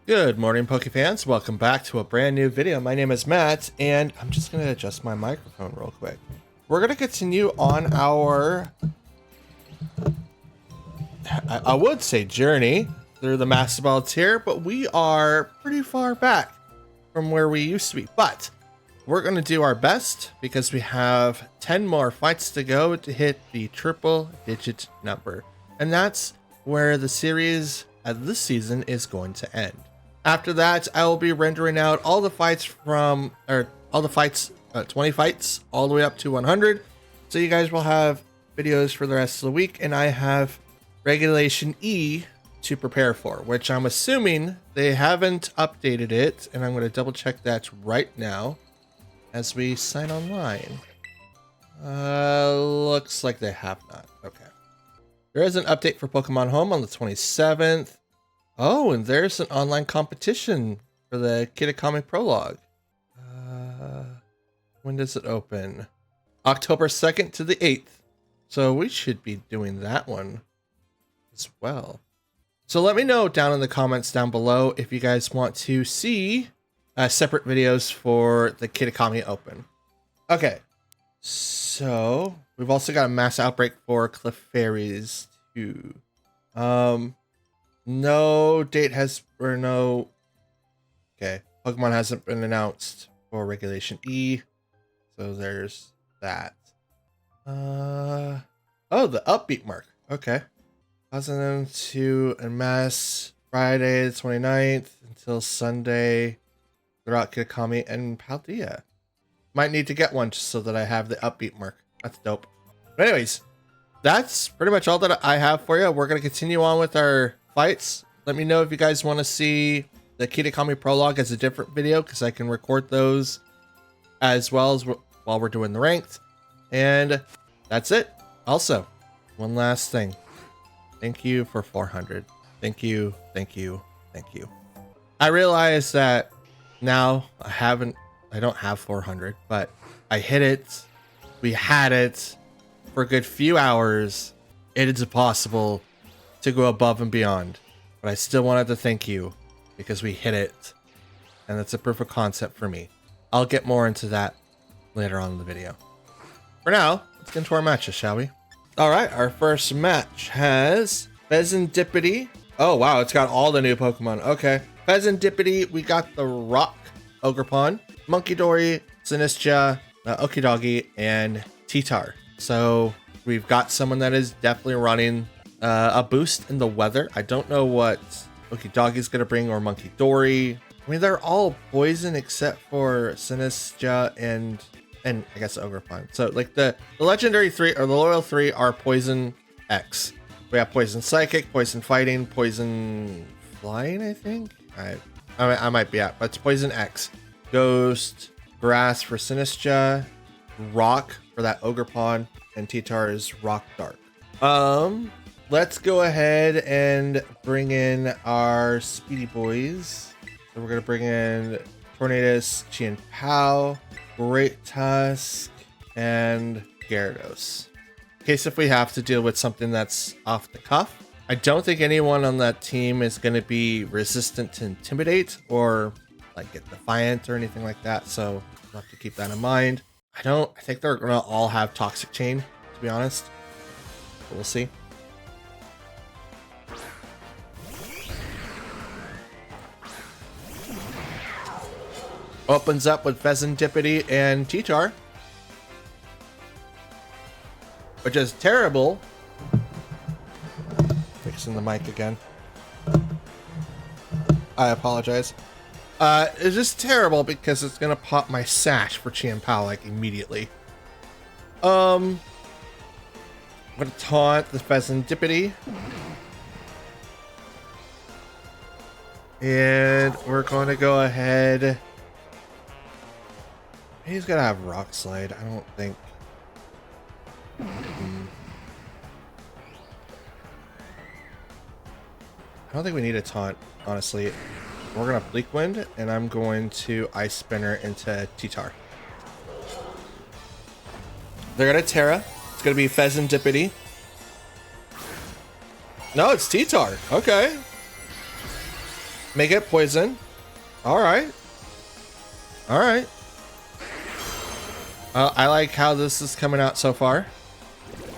Good morning, Pokefans. Welcome back to a brand new video. My name is Matt, and I'm just going to adjust my microphone real quick. We're going to continue on our, I would say journey through the Master Ball tier, but we are pretty far back from where we used to be. But we're going to do our best because we have 10 more fights to go to hit the triple digit number. And that's where the series of this season is going to end. After that, I will be rendering out all the fights 20 fights, all the way up to 100. So you guys will have videos for the rest of the week, and I have Regulation E to prepare for, which I'm assuming they haven't updated it, and I'm going to double check that right now as we sign online. Looks like they have not. Okay. There is an update for Pokemon Home on the 27th. Oh, and there's an online competition for the Kitakami Prologue. When does it open? October 2nd to the 8th. So we should be doing that one as well. So let me know down in the comments down below if you guys want to see separate videos for the Kitakami Open. Okay, so we've also got a mass outbreak for Clefairies too. No date has, or no, okay, Pokemon hasn't been announced for Regulation E, so there's that. Oh, the upbeat mark, okay. 2002 en masse, Friday the 29th until Sunday throughout Kitakami and Paldea. Might need to get one just so that I have the upbeat mark. That's dope. But anyways, that's pretty much all that I have for you. We're going to continue on with our fights. Let me know if you guys want to see the Kitakami Prologue as a different video, because I can record those as well as while we're doing the ranked. And that's it. Also, one last thing. Thank you for 400. Thank you, thank you, thank you. I realize that now I don't have 400, but I hit it. We had it for a good few hours. It is possible to go above and beyond, but I still wanted to thank you because we hit it, and that's a proof of concept for me. I'll get more into that later on in the video. For now, let's get into our matches, shall we? All right, our first match has Pheasantipity. Oh wow, it's got all the new Pokemon. Okay, Pheasantipity, we got the Rock Ogerpon, Munkidori, Sinistra, Okidogi, and Titar. So we've got someone that is definitely running a boost in the weather. I don't know what Okidogi is going to bring, or Munkidori. I mean, they're all poison except for Sinistra and I guess Ogerpon. So like the legendary 3 or the loyal 3 are poison X. We have poison psychic, poison fighting, poison flying, I think. I might be at, but it's poison X. Ghost, grass for Sinistra, rock for that Ogerpon, and Titar is rock dark. Let's go ahead and bring in our speedy boys. So we're gonna bring in Tornadus, Chien-Pao, Great Tusk, and Gyarados. In case if we have to deal with something that's off the cuff. I don't think anyone on that team is going to be resistant to Intimidate or like get Defiant or anything like that, so we'll have to keep that in mind. I think they're going to all have Toxic Chain, to be honest. But we'll see. Opens up with Pheasantipity and Titar, which is terrible. Fixing the mic again. I apologize. It's just terrible because it's gonna pop my sash for Chien-Pao like immediately. I'm gonna taunt the Pheasantipity. And we're going to go ahead. He's gonna have Rock Slide. I don't think. I don't think we need a taunt, honestly. We're gonna Bleak Wind, and I'm going to Ice Spinner into Titar. They're gonna Terra. It's gonna be Pheasantipity. No, it's Titar. Okay. Make it poison. All right. All right. I like how this is coming out so far.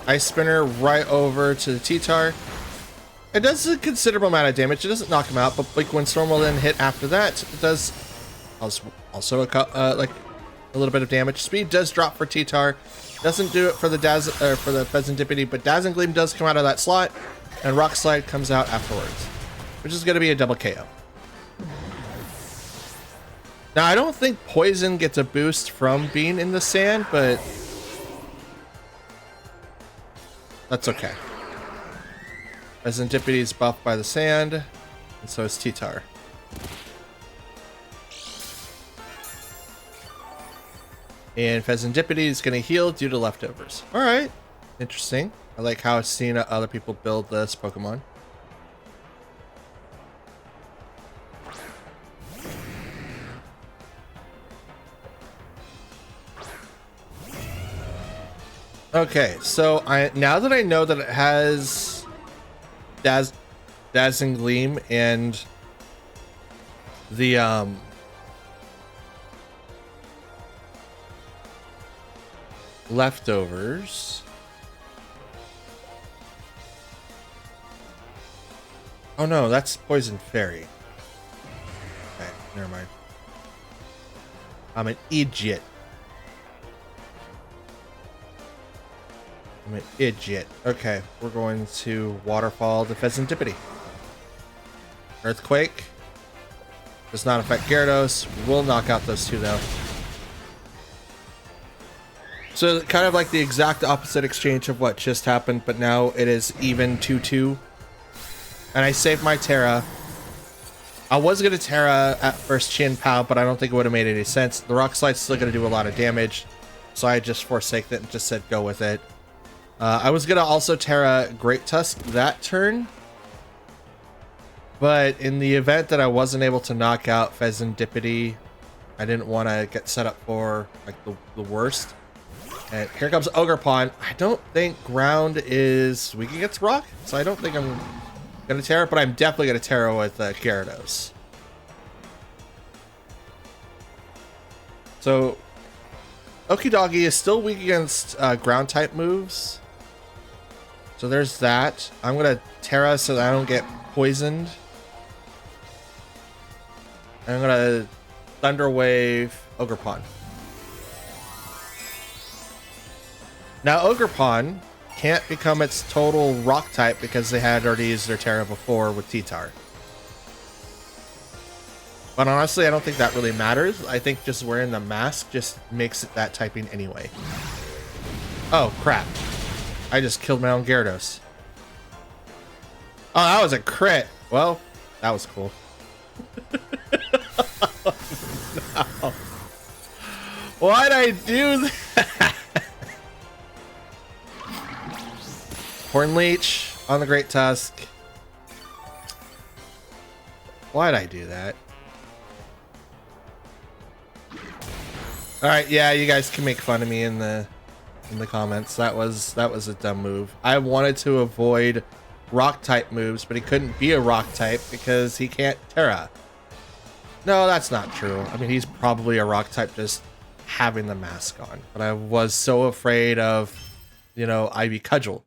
Ice Spinner right over to the T-Tar. It does a considerable amount of damage. It doesn't knock him out, but like when Storm will then hit after that, it does also like a little bit of damage. Speed does drop for T-Tar. Doesn't do it for the Fezandipity, but Dazzling Gleam does come out of that slot, and Rock Slide comes out afterwards, which is going to be a double KO. Now, I don't think Poison gets a boost from being in the sand, but that's okay. Fezandipity is buffed by the sand, and so is T-Tar. And Fezandipity is going to heal due to leftovers. All right, interesting. I like how I've seen other people build this Pokemon. Okay, so now that I know that it has Dazzling Gleam and the leftovers. Oh no, that's Poison Fairy. Okay, never mind. I'm an idiot. I'm an idiot. Okay, we're going to Waterfall the Fezandipity. Earthquake. Does not affect Gyarados. We'll knock out those two though. So kind of like the exact opposite exchange of what just happened, but now it is even 2-2. And I saved my Terra. I was going to Terra at first Chin Pow, but I don't think it would have made any sense. The Rock Slide's still going to do a lot of damage, so I just forsaked it and just said go with it. I was going to also Terra Great Tusk that turn, but in the event that I wasn't able to knock out Fezandipity, I didn't want to get set up for like the worst. And here comes Ogerpon. I don't think ground is weak against rock, so I don't think I'm gonna Terra, but I'm definitely gonna Terra with Gyarados. So Okidoggy is still weak against ground type moves. So there's that. I'm gonna Terra so that I don't get poisoned. And I'm gonna Thunder Wave Ogerpon. Now Ogerpon can't become its total rock type because they had already used their Terra before with T-Tar. But honestly, I don't think that really matters. I think just wearing the mask just makes it that typing anyway. Oh crap. I just killed my own Gyarados. Oh, that was a crit. Well, that was cool. No. Why'd I do that? Horn Leech on the Great Tusk. Why'd I do that? Alright, yeah, you guys can make fun of me in the comments. That was a dumb move. I wanted to avoid rock type moves, but he couldn't be a rock type because he can't Terra. No, that's not true. I mean, he's probably a rock type just having the mask on. But I was so afraid of, you know, Ivy Cudgel.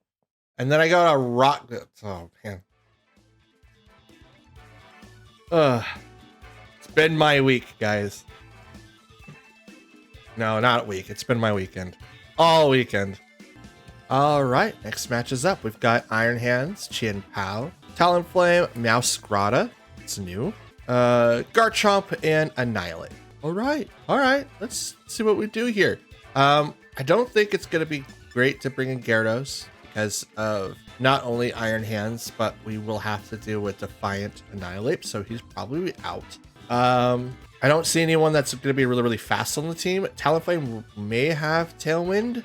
And then I got a rock. Oh, man. It's been my week, guys. No, not week. It's been my weekend. All weekend. All right. Next match is up. We've got Iron Hands, Chin Pow, Talonflame, Meowscarada. It's new. Garchomp, and Annihilate. All right. All right. Let's see what we do here. I don't think it's going to be great to bring in Gyarados because of not only Iron Hands, but we will have to deal with Defiant Annihilate, so he's probably out. I don't see anyone that's going to be really, really fast on the team. Talonflame may have Tailwind.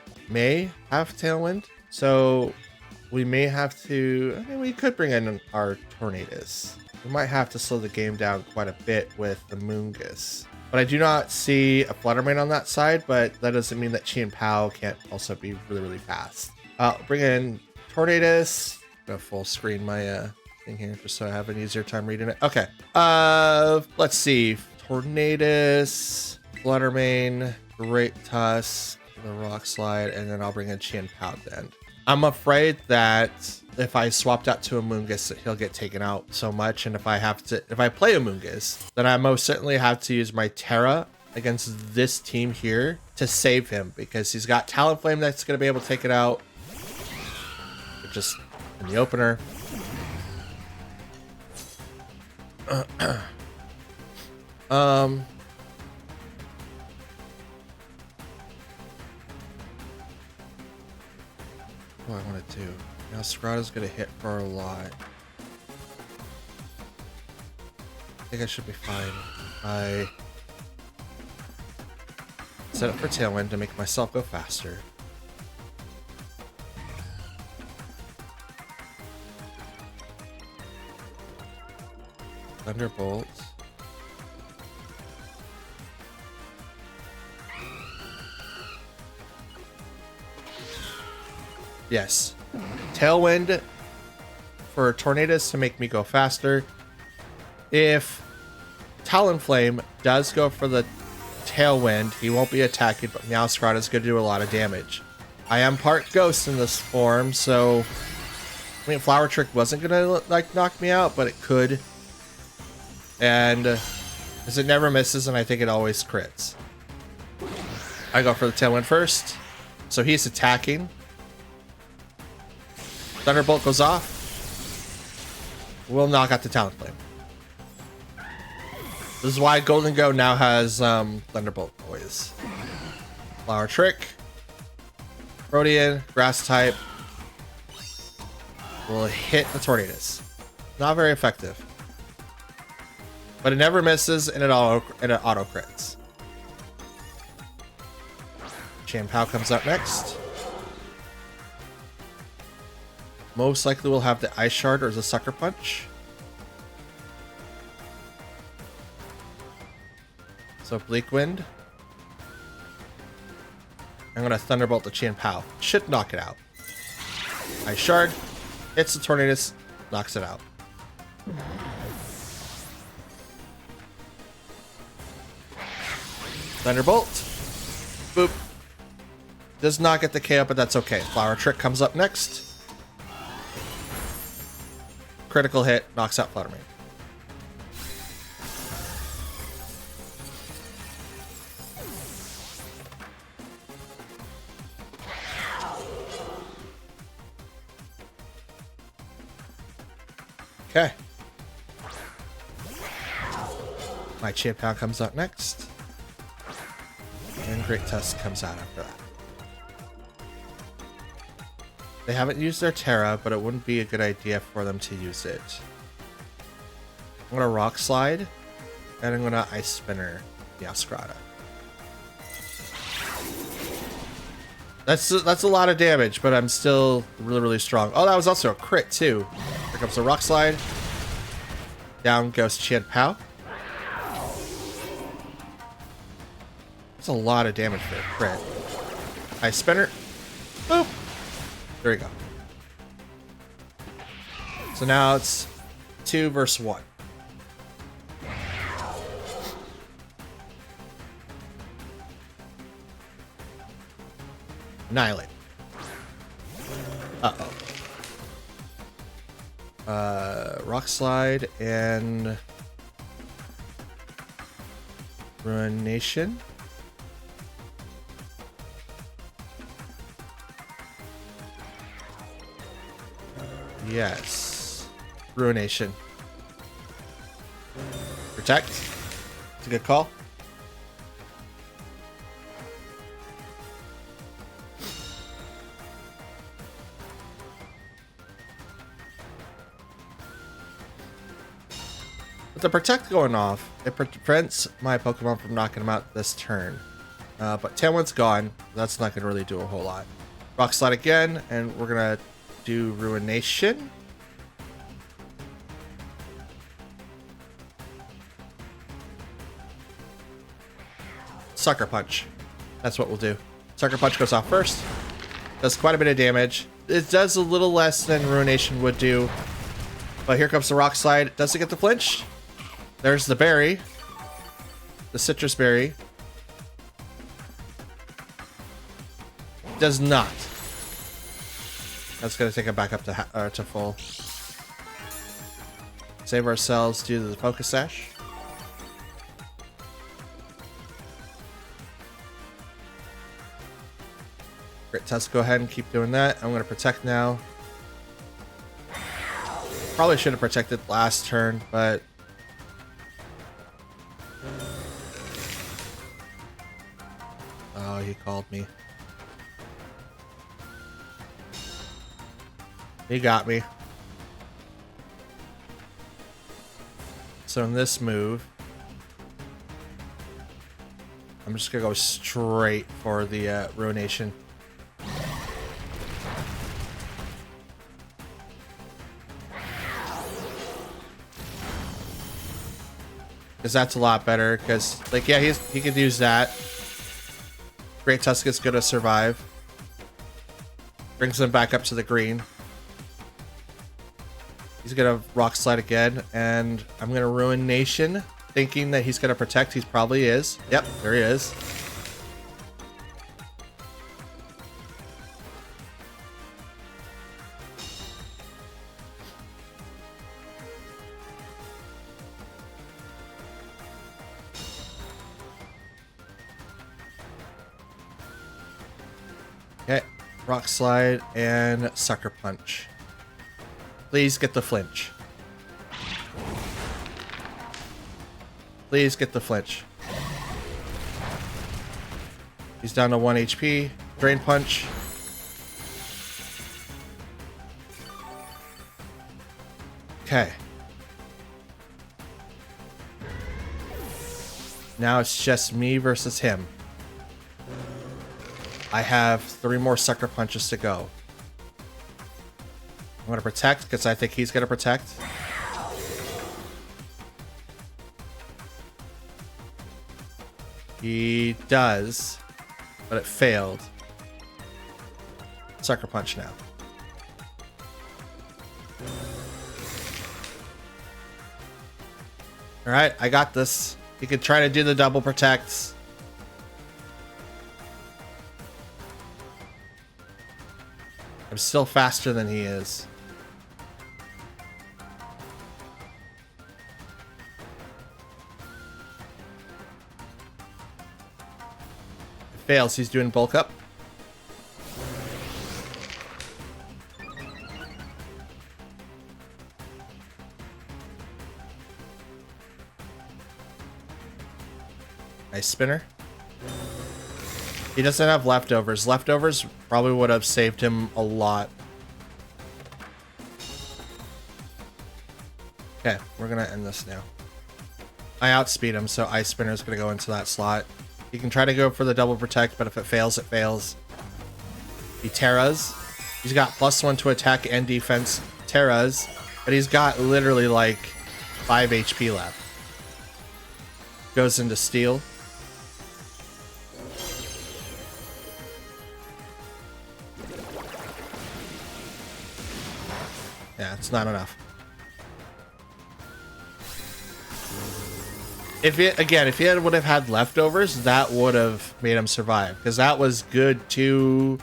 So we may have to... I mean, we could bring in our Tornadus. We might have to slow the game down quite a bit with the Moongus. But I do not see a Fluttermane on that side, but that doesn't mean that Chien Pao can't also be really, really fast. Bring in Tornadus. I'm gonna full screen my thing here just so I have an easier time reading it. Okay. Let's see. Tornadus, Fluttermane, Great Tusk, the Rock Slide, and then I'll bring in Chien-Pao at the end. I'm afraid that if I swapped out to a Moongus, he'll get taken out so much. And if I play a Moongus, then I most certainly have to use my Terra against this team here to save him, because he's got Talonflame that's going to be able to take it out. Just in the opener. What I want to do now, Scrata's gonna hit for a lot. I think I should be fine. I set up for Tailwind to make myself go faster. Thunderbolt. Yes. Tailwind for Tornadus to make me go faster. If Talonflame does go for the Tailwind, he won't be attacking, but Meowscarada is going to do a lot of damage. I am part Ghost in this form, so I mean, Flower Trick wasn't going to like knock me out, but it could. And as it never misses, and I think it always crits. I go for the Tailwind first, so he's attacking. Thunderbolt goes off. We'll knock out the Talonflame. This is why Golden Go now has Thunderbolt always. Flower Trick. Protean, Grass type. Will hit the Tornadus. Not very effective. But it never misses, and it auto crits. Chien-Pao comes up next. Most likely we'll have the Ice Shard or the Sucker Punch. So Bleak Wind. I'm going to Thunderbolt the Chien-Pao. Should knock it out. Ice Shard. Hits the Tornadus. Knocks it out. Thunderbolt. Boop. Does not get the KO, but that's okay. Flower Trick comes up next. Critical hit, knocks out Fluttermane. Okay. My Chien-Pao comes up next. And Great Tusk comes out after that. They haven't used their Terra, but it wouldn't be a good idea for them to use it. I'm going to Rock Slide, and I'm going to Ice Spinner Meowscarada. That's a lot of damage, but I'm still really, really strong. Oh, that was also a crit, too. Here comes the Rock Slide. Down goes Chien-Pao. That's a lot of damage for a crit. Ice Spinner. Boop. There we go. So now it's 2 versus 1. Annihilate. Uh-oh. Rock Slide and Ruination. Yes. Ruination. Protect. It's a good call. With the Protect going off, it prevents my Pokemon from knocking him out this turn. But Tailwind's gone. That's not going to really do a whole lot. Rock Slide again, and we're going to do Ruination. Sucker Punch. That's what we'll do. Sucker Punch goes off first. Does quite a bit of damage. It does a little less than Ruination would do. But here comes the rock slide. Does it get the flinch? There's the berry. The citrus berry. Does not. That's gonna take it back up to full. Save ourselves to the focus sash. Great, let's go ahead and keep doing that. I'm gonna protect now. Probably should have protected last turn, but oh, he called me. He got me. So in this move, I'm just gonna go straight for the ruination. Because that's a lot better. Because like, yeah, he could use that. Great Tusk is gonna survive. Brings him back up to the green. He's gonna rock slide again, and I'm gonna ruin Nation, thinking that he's gonna protect. He probably is. Yep, there he is. Okay, rock slide and sucker punch. Please get the flinch. Please get the flinch. He's down to 1 HP. Drain punch. Okay. Now it's just me versus him. I have 3 more sucker punches to go. I'm gonna protect because I think he's gonna protect. He does, but it failed. Sucker punch now. All right, I got this. You could try to do the double protects. I'm still faster than he is. Fails. He's doing bulk up. Nice spinner. He doesn't have leftovers. Leftovers probably would have saved him a lot. Okay, we're gonna end this now. I outspeed him, so Ice Spinner is gonna go into that slot. He can try to go for the double protect, but if it fails, it fails. He Terras. He's got +1 to attack and defense. Terras, but he's got literally like 5 HP left. Goes into steel. Yeah, it's not enough. If he would have had leftovers, that would have made him survive. Because that was good 2,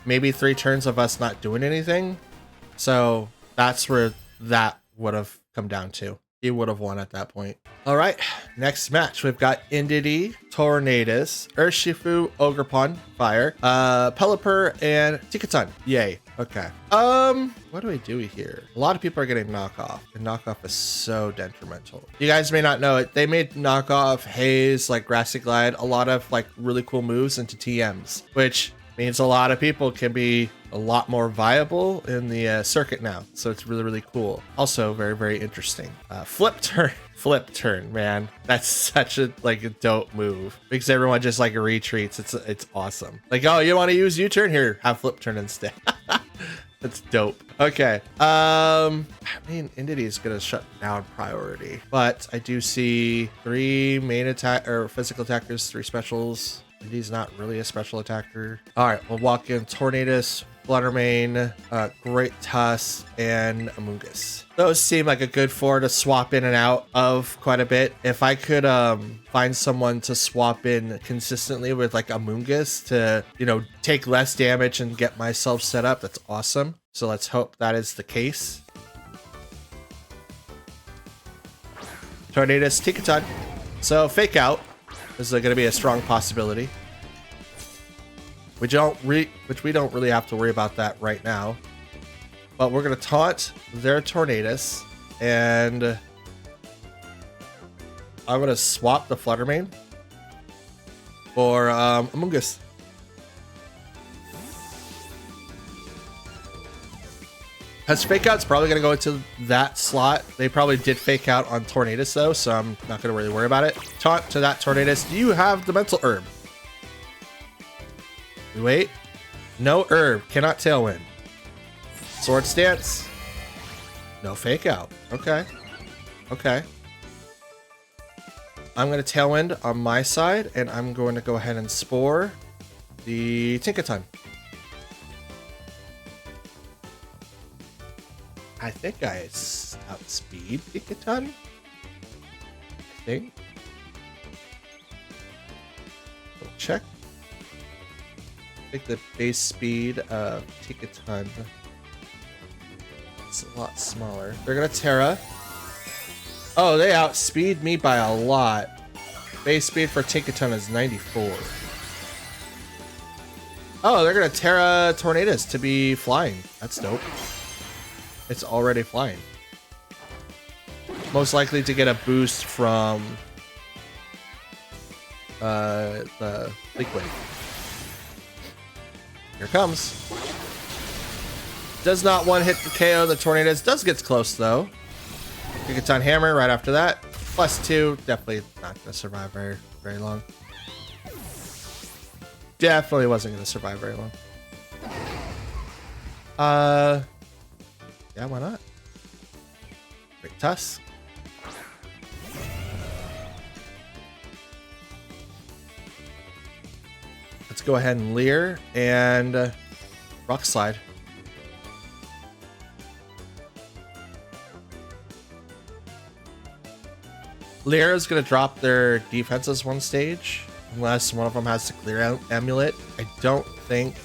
maybe 3 turns of us not doing anything. So that's where that would have come down to. He would have won at that point. All right, next match. We've got Indeedee, Tornadus, Urshifu, Ogerpon, Fire, Pelipper, and Tikatan. Yay. Okay. What do we do here? A lot of people are getting knockoff, and knockoff is so detrimental. You guys may not know it. They made knockoff, Haze, like Grassy Glide, a lot of like really cool moves into TMs, which means a lot of people can be a lot more viable in the circuit now. So it's really, really cool. Also very, very interesting. Flip turn, man. That's such a like a dope move because everyone just like retreats. It's awesome. Like, oh, you want to use U-turn? Here, have flip turn instead. That's dope. Okay. I mean, Indeedee is gonna shut down priority, but I do see 3 main attack or physical attackers, 3 specials. He's not really a special attacker. All right, we'll walk in Tornadus, Fluttermane, Great Tusk, and Amoonguss. Those seem like a good four to swap in and out of quite a bit. If I could find someone to swap in consistently with like Amoonguss to, you know, take less damage and get myself set up, that's awesome. So let's hope that is the case. Tornadus, Tinkaton. So Fake Out is going to be a strong possibility. Which we don't really have to worry about that right now. But we're going to taunt their Tornadus, and I'm going to swap the Fluttermane for Amoonguss. Because Fake Out's probably going to go into that slot. They probably did Fake Out on Tornadus though, so I'm not going to really worry about it. Taunt to that Tornadus. Do you have the Mental Herb? We wait. No herb. Cannot Tailwind. Sword Stance. No Fake Out. Okay. Okay. I'm going to Tailwind on my side, and I'm going to go ahead and Spore the Tinkaton. I think I outspeed Tinkaton. I think. We'll check. I think the base speed of Tinkaton is a lot smaller. They're gonna Terra. Oh, they outspeed me by a lot. Base speed for Tinkaton is 94. Oh, they're gonna Terra Tornadus to be flying. That's dope. It's already flying. Most likely to get a boost from the liquid. Here it comes. Does not one hit the KO the Tornadus. Does get close though. Tinkaton Hammer right after that. +2. Definitely not gonna survive very long. Definitely wasn't gonna survive very long. Yeah, why not? Great Tusk. Let's go ahead and Leer and Rock Slide. Leer is going to drop their defenses one stage, unless one of them has to clear Amulet. I don't think...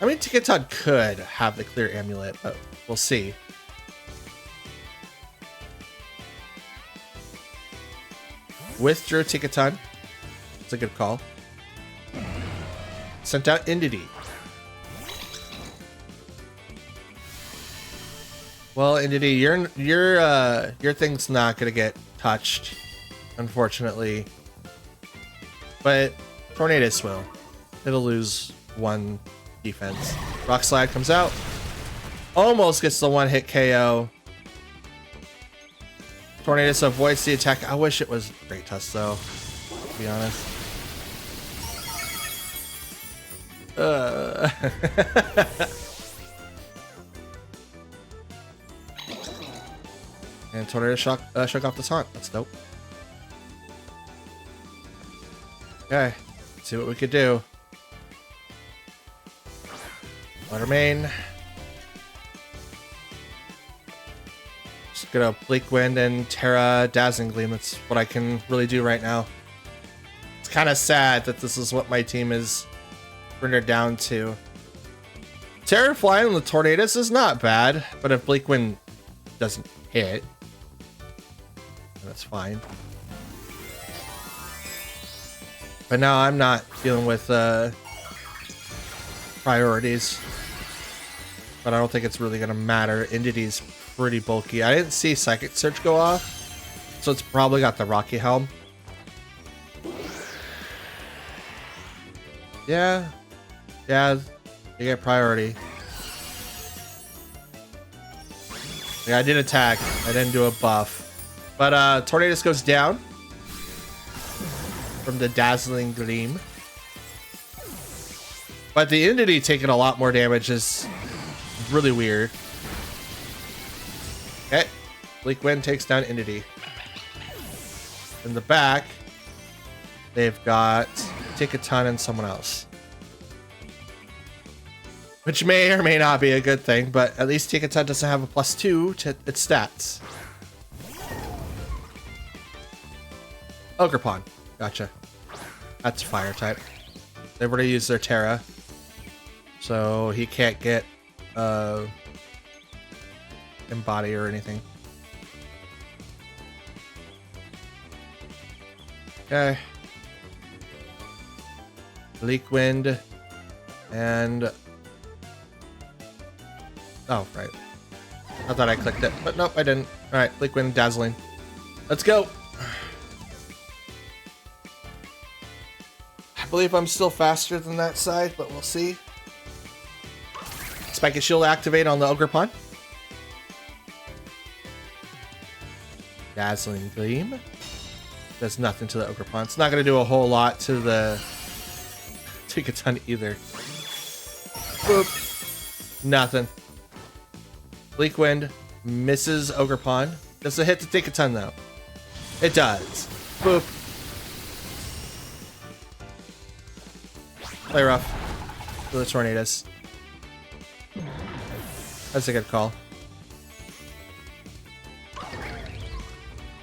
I mean, Tinkaton could have the clear Amulet, but we'll see. Withdrew Tinkaton. It's a good call. Sent out Indity. Well, Indity, your thing's not gonna get touched, unfortunately. But Tornadus will. It'll lose one defense. Rock Slide comes out. Almost gets the one hit KO. Tornadus avoids the attack. I wish it was Great Tusk though, to be honest. And Tornadus shook off the taunt. That's dope. Okay, let's see what we could do. Fluttermane. Just gonna Bleak Wind and Terra Dazzling Gleam. That's what I can really do right now. It's kind of sad that this is what my team is rendered down to. Terra Flying with Tornadus is not bad, but if Bleak Wind doesn't hit, that's fine. But now I'm not dealing with priorities. But I don't think it's really gonna matter. Indity's pretty bulky. I didn't see Psychic Surge go off, so it's probably got the Rocky Helm. Yeah, you get priority. Yeah, I did attack. I didn't do a buff. But Tornadus goes down from the Dazzling Gleam. But the Indity taking a lot more damage is really weird. Okay. Bleak Wind takes down Indity. In the back, they've got Tinkaton and someone else. which may or may not be a good thing, but at least Tigaton doesn't have a +2 to its stats. Ogerpon. Gotcha. That's fire type. They've already used their Terra, so he can't get Embody or anything. Okay. Bleak Wind and oh, right. I thought I clicked it, but nope, I didn't. All right, Bleak Wind, Dazzling. Let's go. I believe I'm still faster than that side, but we'll see. Spike and Shield activate on the Ogerpon. Dazzling Gleam. Does nothing to the Ogerpon. It's not going to do a whole lot to the Tigaton either. Boop. Nothing. Bleak Wind misses Ogerpon. Does it hit the Tigaton though? It does. Boop. Play rough. To the Tornadus. That's a good call.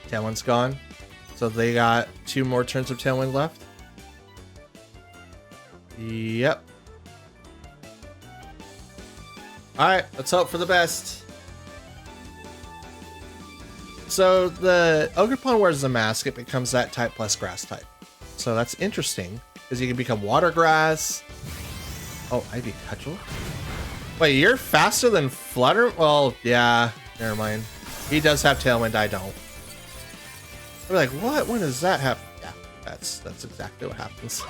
Tailwind's gone. So they got 2 more turns of Tailwind left. Yep. Alright, let's hope for the best. So the Ogerpon wears the mask, it becomes that type plus grass type. So that's interesting, because you can become water grass. Oh, Ivy Cudgel? Wait, you're faster than Flutter? Well, yeah, never mind. He does have Tailwind, I don't. We're like, what? When does that happen? Yeah, that's exactly what happens.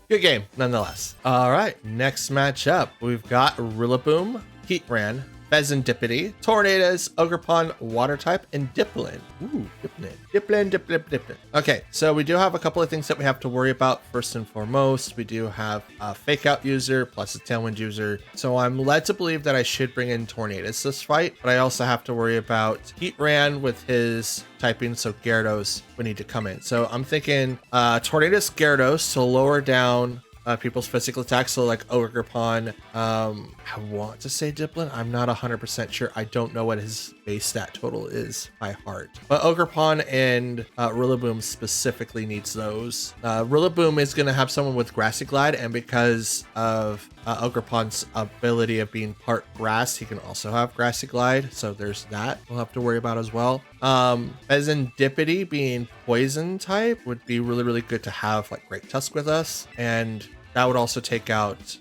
Good game, nonetheless. All right, next matchup, we've got Rillaboom, Heatran, Pheasantipity, Tornadus, Ogerpon, Water type, and Dipplin. Ooh, Dipplin. Okay, so we do have a couple of things that we have to worry about. First and foremost, we do have a Fake Out user plus a Tailwind user. So I'm led to believe that I should bring in Tornadus this fight, but I also have to worry about Heatran with his typing, so Gyarados would need to come in. So I'm thinking Tornadus, Gyarados to lower down people's physical attacks, so like Ogerpon. I want to say Dipplin. I'm not 100% sure. I don't know what his base stat total is by heart. But Ogerpon and Rillaboom specifically needs those. Rillaboom is going to have someone with Grassy Glide, and because of Ogerpon's ability of being part grass, he can also have Grassy Glide. So there's that we'll have to worry about as well. Pheasantipity being poison type would be really, really good to have like Great Tusk with us. And that would also take out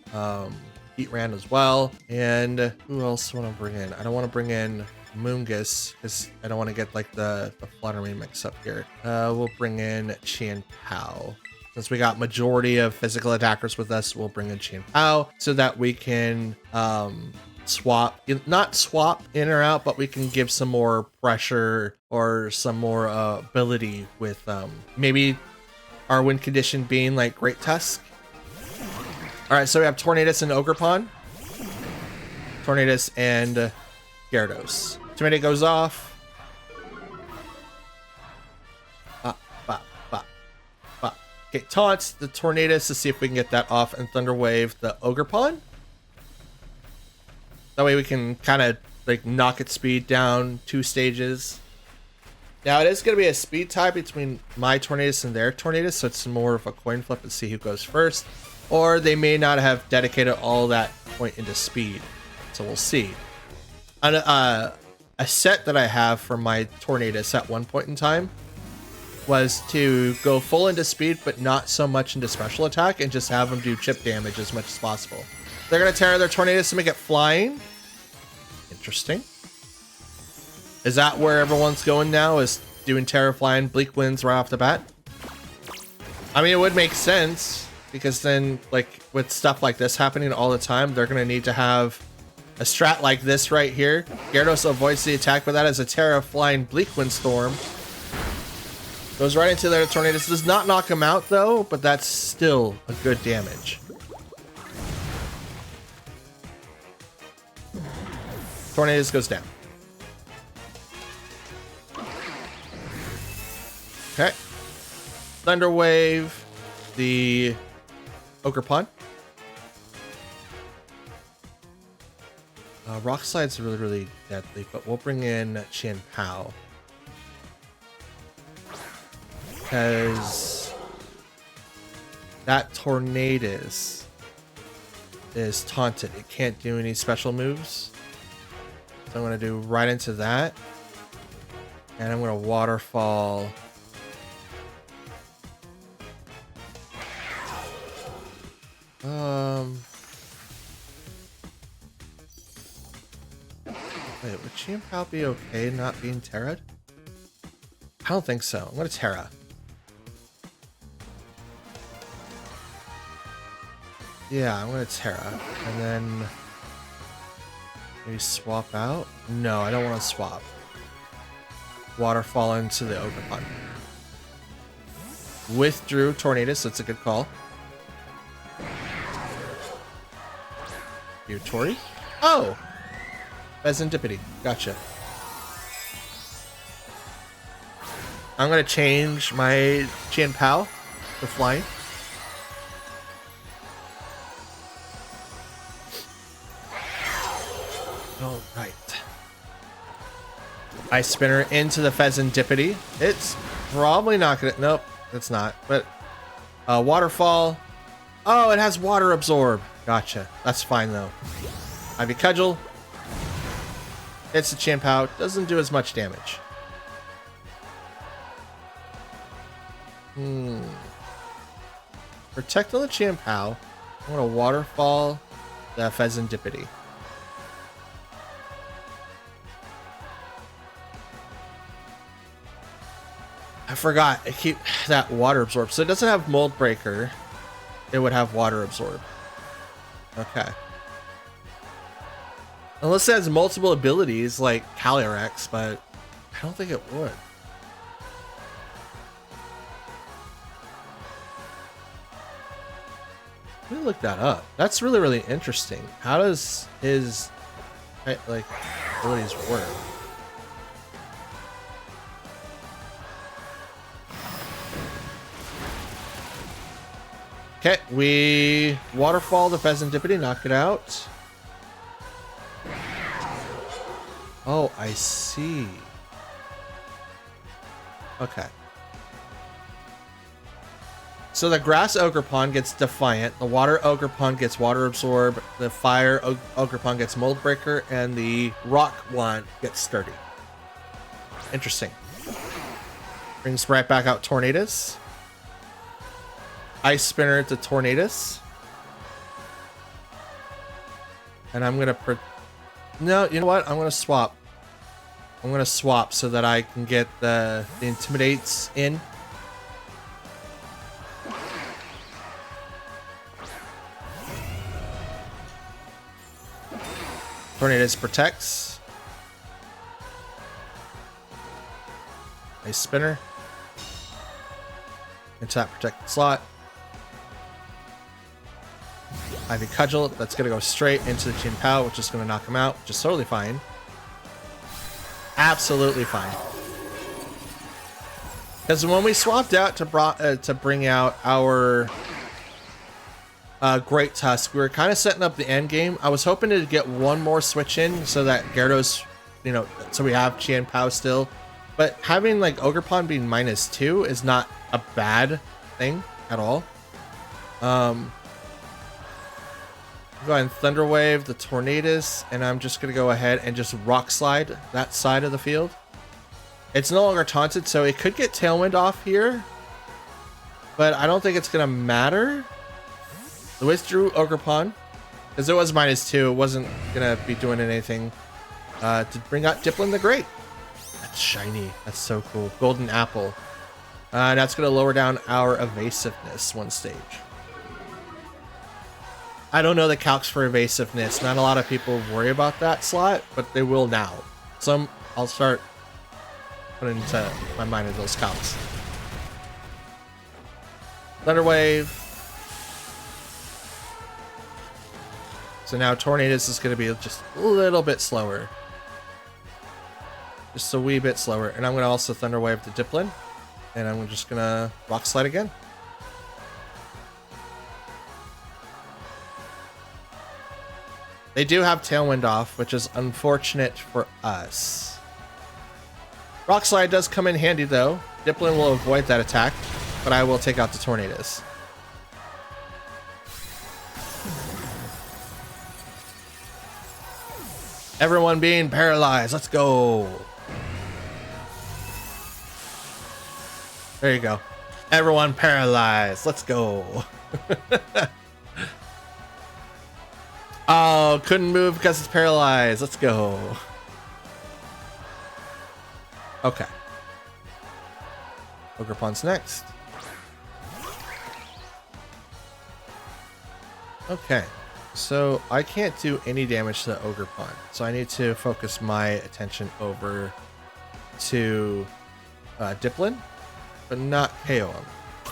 Heatran as well. And who else want to bring in? I don't want to bring in Moongus because I don't want to get like the Fluttermane mix up here. We'll bring in Chien-Pao. Since we got majority of physical attackers with us, we'll bring in Chien-Pao so that we can not swap in or out, but we can give some more pressure or some more ability with maybe our win condition being like Great Tusk. All right, so we have Tornadus and Ogerpon. Tornadus and Gyarados. Tomato goes off. Okay, taunts the Tornadus to see if we can get that off, and Thunder Wave the Ogerpon. That way we can kind of like knock its speed down 2 stages. Now it is going to be a speed tie between my Tornadus and their Tornadus, so it's more of a coin flip to see who goes first. Or they may not have dedicated all that point into speed, so we'll see. A set that I have for my Tornadus at one point in time was to go full into speed, but not so much into special attack, and just have them do chip damage as much as possible. They're going to tear their Tornadus to make it flying. Interesting. Is that where everyone's going now, is doing Terra Flying Bleak Winds right off the bat? I mean, it would make sense, because then, like, with stuff like this happening all the time, they're going to need to have a strat like this right here. Gyarados avoids the attack, but that is a Terra Flying Bleak Wind Storm. Goes right into their Tornadus. Does not knock him out, though, but that's still a good damage. Tornadus goes down. Okay. Thunder Wave. The Ogerpon. Rock Slide's really, really deadly, but we'll bring in Chien Pao. Because that Tornadus is taunted. It can't do any special moves. So I'm going to do right into that. And I'm going to Waterfall. Wait, would Chien Pao be okay not being Terra'd? I don't think so. I'm going to Terra. Yeah, I'm going to Terra. And then maybe swap out? No, I don't want to swap. Waterfall into the Ogerpon. Withdrew Tornadus, that's a good call. Your Tori? Oh! Pheasantipity. Gotcha. I'm gonna change my Chien Pao to flying. All right. Ice Spinner into the Pheasantipity. It's probably not gonna. Nope, it's not. But Waterfall. Oh, it has Water Absorb. Gotcha. That's fine though. Ivy Cudgel. It's the Chien Pao. Doesn't do as much damage. Protect on the Chien Pao. I'm gonna Waterfall the Pheasantipity. I forgot. I keep that Water Absorb. So it doesn't have Mold Breaker. It would have Water Absorb. Okay. Unless it has multiple abilities like Calyrex, but I don't think it would. Let me look that up. That's really, really interesting. How does his like abilities work? Okay, we Waterfall the Pheasantipity, knock it out. Oh, I see. Okay. So the Grass Ogerpon gets Defiant, the Water Ogerpon gets Water Absorb, the Fire Ogerpon gets Mold Breaker, and the Rock one gets Sturdy. Interesting. Brings right back out Tornadus. Ice Spinner to Tornadus. And I'm going to... No, you know what? I'm going to swap. I'm going to swap so that I can get the Intimidates in. Tornadus protects. Ice Spinner. Into that protected slot. Ivy Cudgel, that's going to go straight into the Chien Pao, which is going to knock him out, which is totally fine. Absolutely fine. Because when we swapped out to bring out our Great Tusk, we were kind of setting up the end game. I was hoping to get one more switch in so that Gyarados, you know, so we have Chien Pao still. But having like Ogerpon being -2 is not a bad thing at all. Go ahead and Thunder Wave the Tornadus, and I'm just going to go ahead and just Rock Slide that side of the field. It's no longer taunted, so it could get Tailwind off here, but I don't think it's going to matter. The withdrew Ogerpon, because it was -2, it wasn't going to be doing anything to bring out Dipplin the Great. That's shiny. That's so cool. Golden Apple. And that's going to lower down our evasiveness one stage. I don't know the calcs for evasiveness. Not a lot of people worry about that slot, but they will now. So I'll start putting into my mind of those calcs. Thunder Wave. So now Tornadus is going to be just a little bit slower. Just a wee bit slower. And I'm going to also Thunder Wave the Dipplin. And I'm just going to Rock Slide again. They do have Tailwind off, which is unfortunate for us. Rock Slide does come in handy though. Dipplin will avoid that attack, but I will take out the Tornadoes. Everyone being paralyzed. Let's go. There you go. Everyone paralyzed. Let's go. Oh, couldn't move because it's paralyzed. Let's go. Okay. Ogerpon's next. Okay. So I can't do any damage to the Ogerpon. So I need to focus my attention over to Dipplin, but not KO him.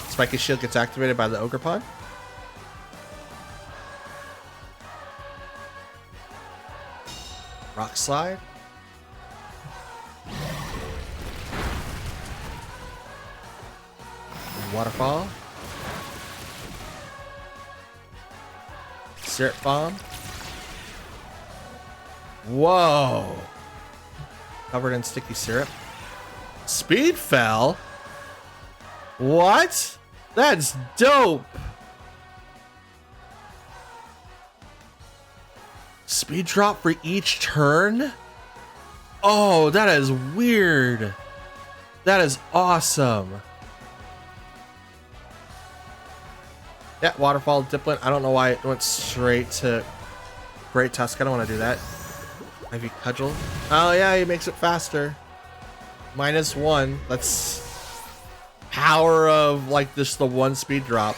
Spiky Shield gets activated by the Ogerpon. Rock Slide. Waterfall. Syrup Bomb. Whoa. Covered in sticky syrup. Speed fell? What? That's dope. Speed drop for each turn? Oh, that is weird. That is awesome. Yeah, Waterfall, Dipplin. I don't know why it went straight to Great Tusk. I don't want to do that. Ivy Cudgel. Oh yeah, he makes it faster. -1. That's power of like just the one speed drop.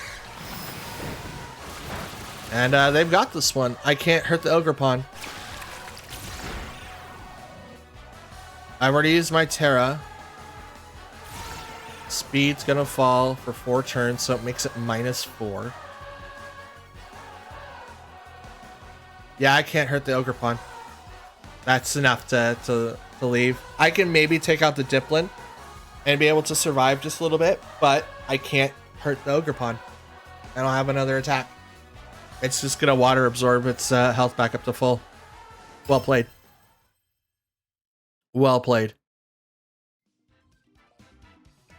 And they've got this one. I can't hurt the Ogerpon. I've already used my Terra. Speed's gonna fall for 4 turns, so it makes it -4. Yeah, I can't hurt the Ogerpon. That's enough to leave. I can maybe take out the Dipplin and be able to survive just a little bit, but I can't hurt the Ogerpon. I don't have another attack. It's just gonna water absorb its health back up to full. Well played. Well played.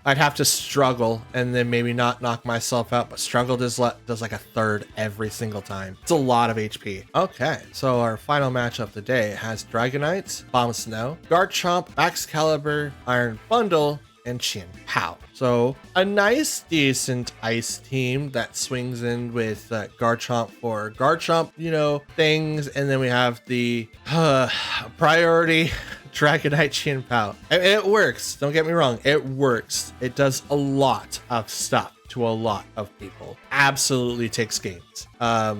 I'd have to struggle and then maybe not knock myself out, but struggle does like a third every single time. It's a lot of HP. Okay, so our final match of the day has Dragonite, Bombsnow, Garchomp, Baxcalibur, Iron Bundle, and Chin Pow. So a nice, decent ice team that swings in with Garchomp for Garchomp, you know, things, and then we have the priority Dragonite Chin Pow. And it works. Don't get me wrong. It works. It does a lot of stuff to a lot of people. Absolutely takes games. A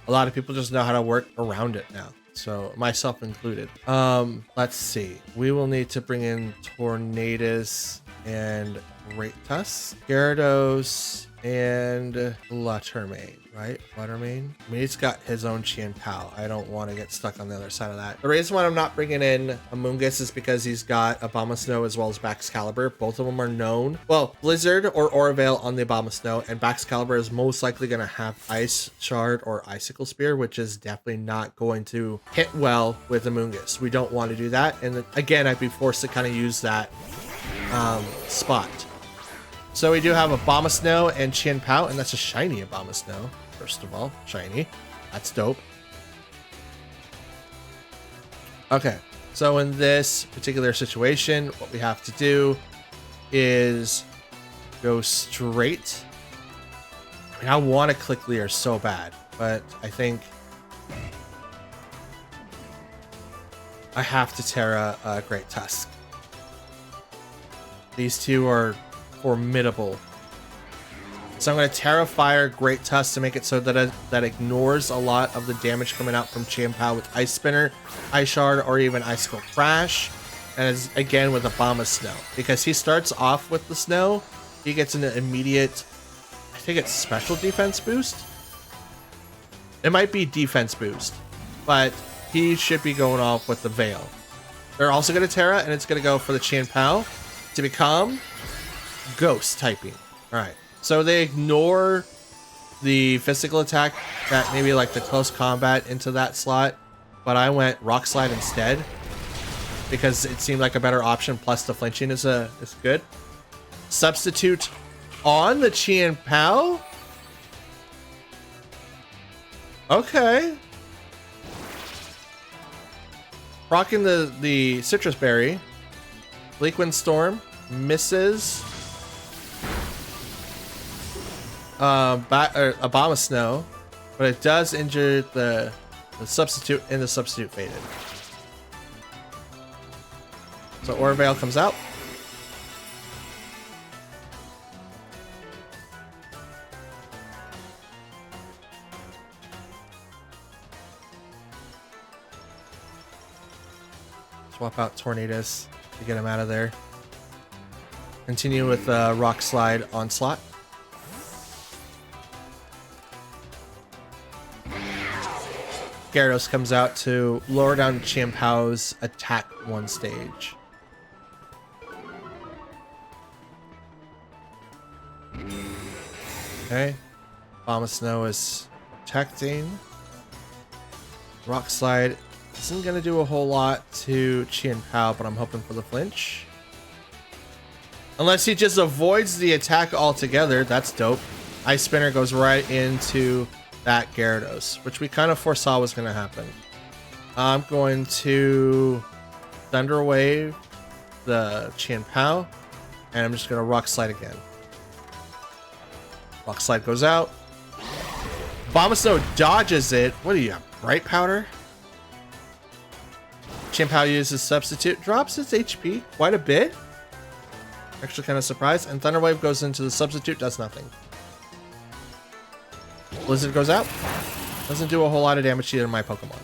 lot of people just know how to work around it now. So myself included. Let's see. We will need to bring in Tornadus and Great Tusk, Gyarados, and Laturmane, right? Laturmane? I mean, he's got his own Chien Pao. I don't want to get stuck on the other side of that. The reason why I'm not bringing in Amoonguss is because he's got Abomasnow as well as Baxcalibur. Both of them are known. Well, Blizzard or Aurora on the Abomasnow, and Baxcalibur is most likely going to have Ice Shard or Icicle Spear, which is definitely not going to hit well with Amoonguss. We don't want to do that. And again, I'd be forced to kind of use that spot. So we do have Abomasnow and Chien Pao, and that's a shiny Abomasnow. First of all, shiny. That's dope. Okay, so in this particular situation, what we have to do is go straight. I mean, I want to click Leer so bad, but I think I have to Terra Great Tusk. These two are formidable. So I'm going to Terra Fire Great Tusk to make it so that that ignores a lot of the damage coming out from Chien Pao with Ice Spinner, Ice Shard, or even Icicle Crash. And is again with Abomasnow. Because he starts off with the snow, he gets an immediate, I think it's special defense boost? It might be defense boost, but he should be going off with the Veil. They're also going to Terra, and it's going to go for the Chien Pao to become Ghost typing. Alright, so they ignore the physical attack that maybe like the close combat into that slot. but I went Rock Slide instead because it seemed like a better option. Plus the flinching is good. Substitute on the Chien Pao. Okay. Rocking the Citrus Berry. Bleak Wind Storm misses. Obama Snow, but it does injure the substitute, and the substitute faded. So Aura Veil comes out. Swap out Tornadus to get him out of there. Continue with Rock Slide Onslaught. Gyarados comes out to lower down Chien Pao's attack 1 stage. Okay. Bomb of Snow is protecting. Rock Slide isn't going to do a whole lot to Chien Pao, but I'm hoping for the flinch. Unless he just avoids the attack altogether. That's dope. Ice Spinner goes right into that Gyarados, which we kind of foresaw was going to happen. I'm going to Thunder Wave the Chien Pao, and I'm just going to Rock Slide again. Rock Slide goes out. Bombasnow dodges it. What do you have? Bright Powder? Chien Pao uses Substitute, drops its HP quite a bit. Actually kind of surprised. And Thunder Wave goes into the Substitute, does nothing. Blizzard goes out. Doesn't do a whole lot of damage to either of my Pokemon.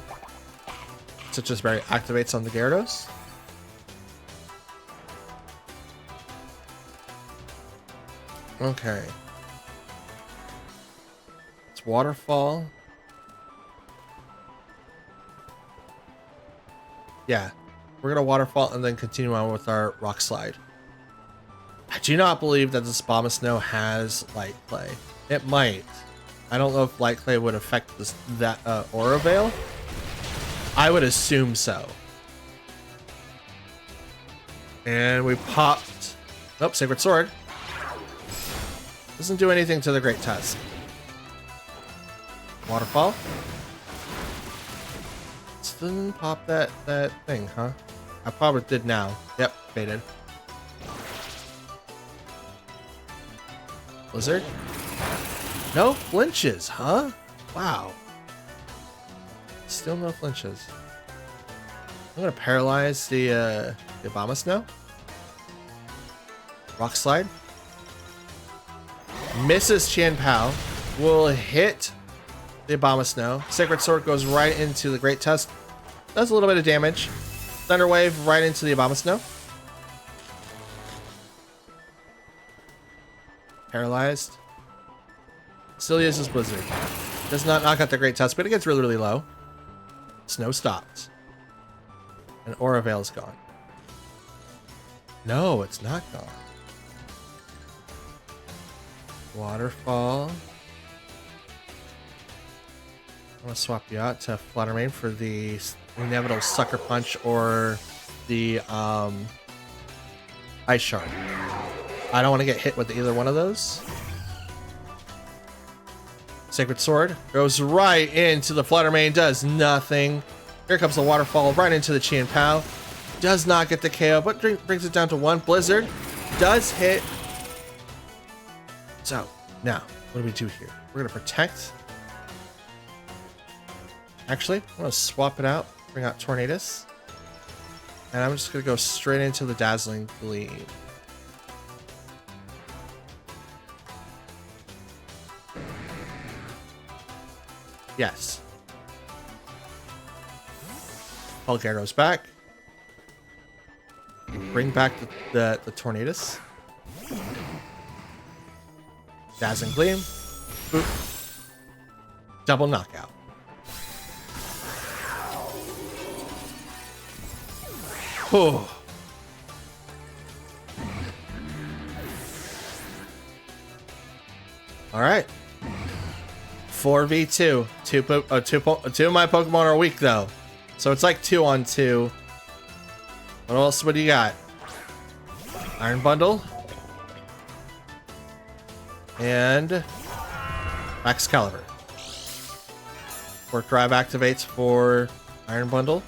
Citrus Berry activates on the Gyarados. Okay. It's Waterfall. Yeah. We're going to Waterfall and then continue on with our Rock Slide. I do not believe that this Bombasnow has Light Clay. It might. I don't know if Light Clay would affect that Aura Veil. I would assume so. And we popped... Nope, Sacred Sword. Doesn't do anything to the Great Tusk. Waterfall. Didn't pop that thing, huh? I probably did now. Yep, faded. Blizzard. No flinches, huh? Wow. Still no flinches. I'm gonna paralyze the Bombasnow. Rock Slide. Misses Chien Pao. Will hit the Bombasnow. Sacred Sword goes right into the Great Tusk. Does a little bit of damage. Thunder Wave right into the Abomasnow. Paralyzed. Still uses Blizzard. Does not knock out the Great Tusk, but it gets really, really low. Snow stopped. And Aura Veil's gone. No, it's not gone. Waterfall. I'm going to swap you out to Fluttermane for the inevitable Sucker Punch or the Ice Shard. I don't want to get hit with either one of those. Sacred Sword goes right into the Fluttermane, does nothing. Here comes the Waterfall right into the Chien Pao. Does not get the KO, but brings it down to 1. Blizzard does hit. So, now, what do we do here? We're going to protect. Actually, I'm going to swap it out. Bring out Tornadus. And I'm just going to go straight into the Dazzling Gleam. Yes. Pull Gyarados back. Bring back the Tornadus. Dazzling Gleam. Boop. Double knockout. Oh. All right. 4v2. Two of my Pokemon are weak though. So it's like 2-on-2. What else? What do you got? Iron Bundle. And Excalibur. Work Drive activates for Iron Bundle.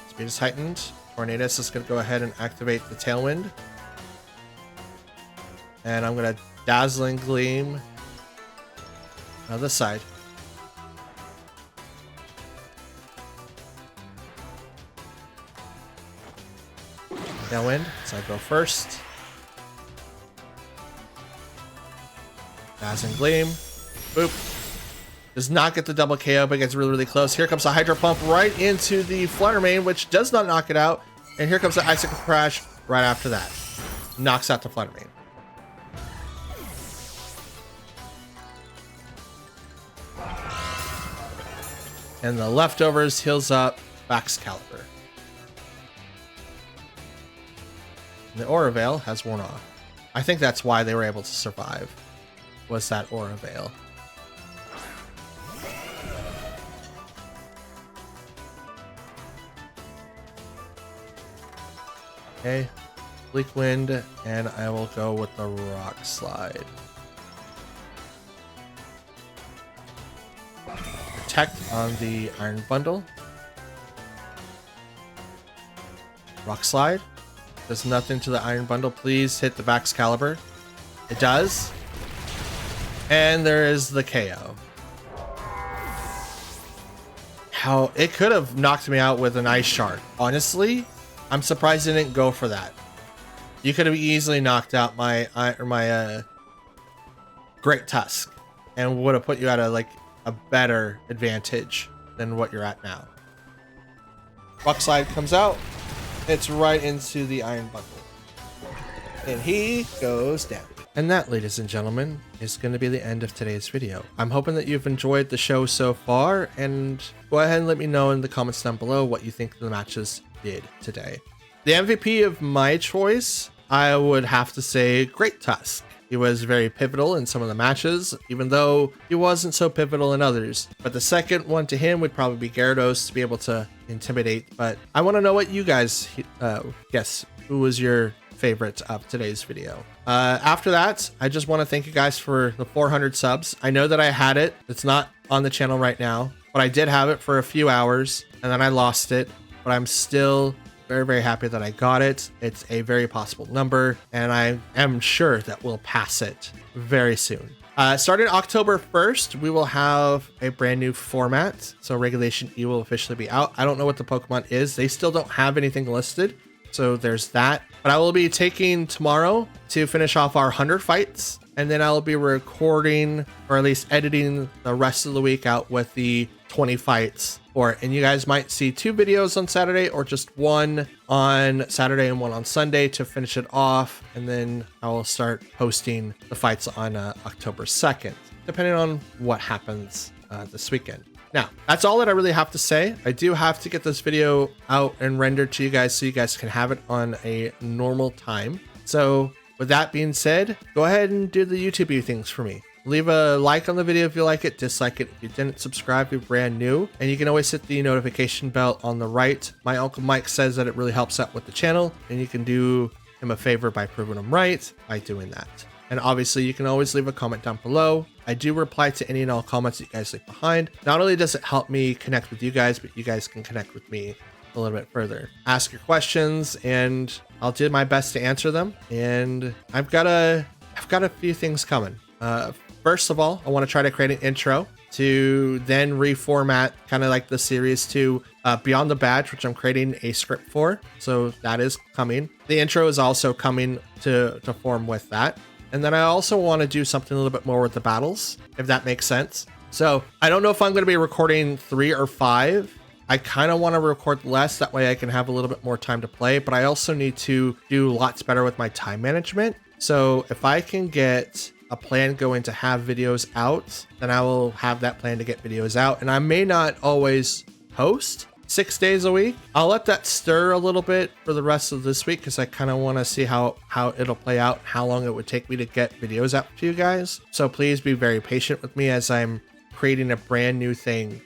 Speed is heightened. Tornadus is going to go ahead and activate the Tailwind. And I'm going to Dazzling Gleam on this side. Tailwind, so I go first. Dazzling Gleam. Boop. Does not get the double KO, but gets really, really close. Here comes a Hydro Pump right into the Flutter Mane, which does not knock it out. And here comes the Icicle Crash right after that. Knocks out the Flutter Mane. And the leftovers heals up Excalibur. And the Aura Veil has worn off. I think that's why they were able to survive, was that Aura Veil. Okay, Bleak Wind, and I will go with the Rock Slide. Protect on the Iron Bundle. Rock Slide. Does nothing to the Iron Bundle. Please hit the Excalibur. It does. And there is the KO. How it could have knocked me out with an Ice Shard. Honestly, I'm surprised it didn't go for that. You could have easily knocked out my Great Tusk and would have put you at a better advantage than what you're at now. Rock Slide comes out. It's right into the Iron Bundle. And he goes down. And that, ladies and gentlemen, is going to be the end of today's video. I'm hoping that you've enjoyed the show so far, and go ahead and let me know in the comments down below what you think the matches did today. The MVP of my choice, I would have to say Great Tusk. He was very pivotal in some of the matches, even though he wasn't so pivotal in others. But the second one to him would probably be Gyarados to be able to intimidate. But I want to know what you guys guess. Who was your favorite of today's video? After that, I just want to thank you guys for the 400 subs. I know that I had it. It's not on the channel right now, but I did have it for a few hours and then I lost it. But I'm still very, very happy that I got it. It's a very possible number, and I am sure that we'll pass it very soon. Starting October 1st, we will have a brand new format. So Regulation E will officially be out. I don't know what the Pokemon is. They still don't have anything listed. So there's that. But I will be taking tomorrow to finish off our 100 fights. And then I'll be recording, or at least editing, the rest of the week out with the 20 fights for it. And you guys might see 2 videos on Saturday, or just one on Saturday and one on Sunday to finish it off. And then I will start posting the fights on October 2nd, depending on what happens this weekend. Now, that's all that I really have to say. I do have to get this video out and rendered to you guys so you guys can have it on a normal time. So with that being said, go ahead and do the YouTube things for me. Leave a like on the video if you like it, dislike it if you didn't, subscribe if you're brand new, and you can always hit the notification bell on the right. My Uncle Mike says that it really helps out with the channel, and you can do him a favor by proving him right by doing that. And obviously you can always leave a comment down below. I do reply to any and all comments that you guys leave behind. Not only does it help me connect with you guys, but you guys can connect with me a little bit further. Ask your questions and I'll do my best to answer them. And I've got a few things coming. First of all, I want to try to create an intro to then reformat kind of like the series to Beyond the Badge, which I'm creating a script for. So that is coming. The intro is also coming to form with that. And then I also want to do something a little bit more with the battles, if that makes sense. So I don't know if I'm going to be recording 3 or 5. I kind of want to record less. That way I can have a little bit more time to play, but I also need to do lots better with my time management. So if I can get a plan going to have videos out, then I will have that plan to get videos out. And I may not always post 6 days a week. I'll let that stir a little bit for the rest of this week because I kind of want to see how it'll play out, how long it would take me to get videos out to you guys. So please be very patient with me as I'm creating a brand new thing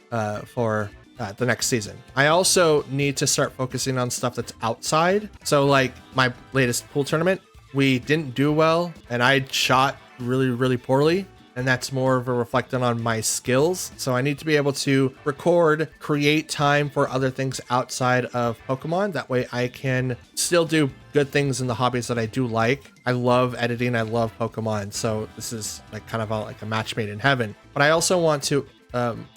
for the next season. I also need to start focusing on stuff that's outside. So like my latest pool tournament, we didn't do well and I shot really poorly. And that's more of a reflecting on my skills. So I need to be able to record, create time for other things outside of Pokemon. That way I can still do good things in the hobbies that I do like. I love editing. I love Pokemon. So this is like kind of like a match made in heaven. But I also want to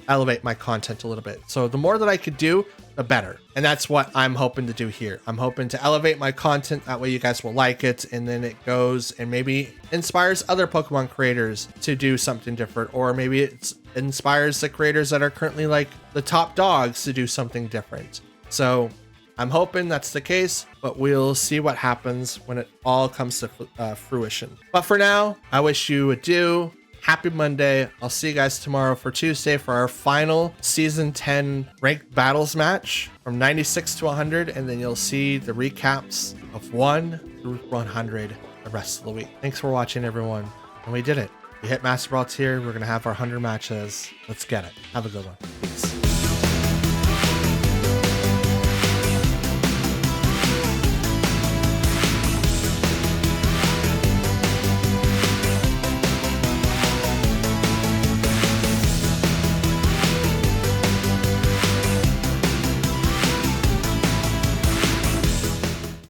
elevate my content a little bit. So the more that I could do, the better. And that's what I'm hoping to do here. I'm hoping to elevate my content. That way you guys will like it. And then it goes and maybe inspires other Pokemon creators to do something different. Or maybe it inspires the creators that are currently like the top dogs to do something different. So I'm hoping that's the case, but we'll see what happens when it all comes to fruition. But for now, I wish you adieu. Happy Monday. I'll see you guys tomorrow for Tuesday for our final season 10 ranked battles match from 96 to 100. And then you'll see the recaps of 1 through 100 the rest of the week. Thanks for watching, everyone. And we did it. We hit Master Ball tier. We're going to have our 100 matches. Let's get it. Have a good one. Peace.